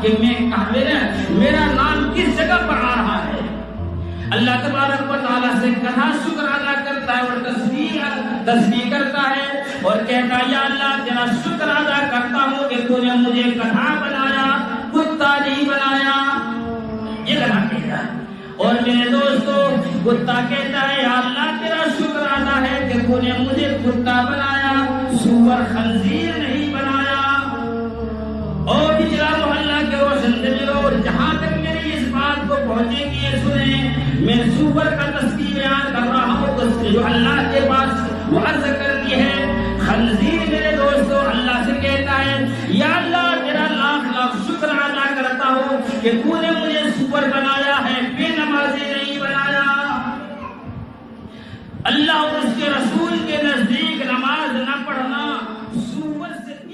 کہ میرا نام کس جگہ پر آ رہا ہے. اللہ تبارک و تعالیٰ سے کہاں شکر ادا کرتا ہے اور تسبیح کرتا ہے اور کہتا ہے یا اللہ تیرا شکر ادا کرتا ہوں کہ تو نے مجھے گدھا بنایا, کتا نہیں بنایا. یہ گدھا کہتا ہے. اور میرے دوستو کتا کہتا ہے یا اللہ تیرا شکر ادا ہے کہ تو نے مجھے کتا بنایا, سور خنزیر نہیں بنایا. اور پچھلا محلہ کے روشن دلوں جہاں تک میری اس بات کو پہنچے گی یہ سنیں, میں سور کا تذکیر بیان کر رہا ہوں جو اللہ کے پاس وہ عرض کرتی ہے. خنزیر میرے دوستو اللہ سے کہتا ہے یا اللہ تیرا لاکھ لاکھ شکر ادا کرتا ہوں کہ تو نے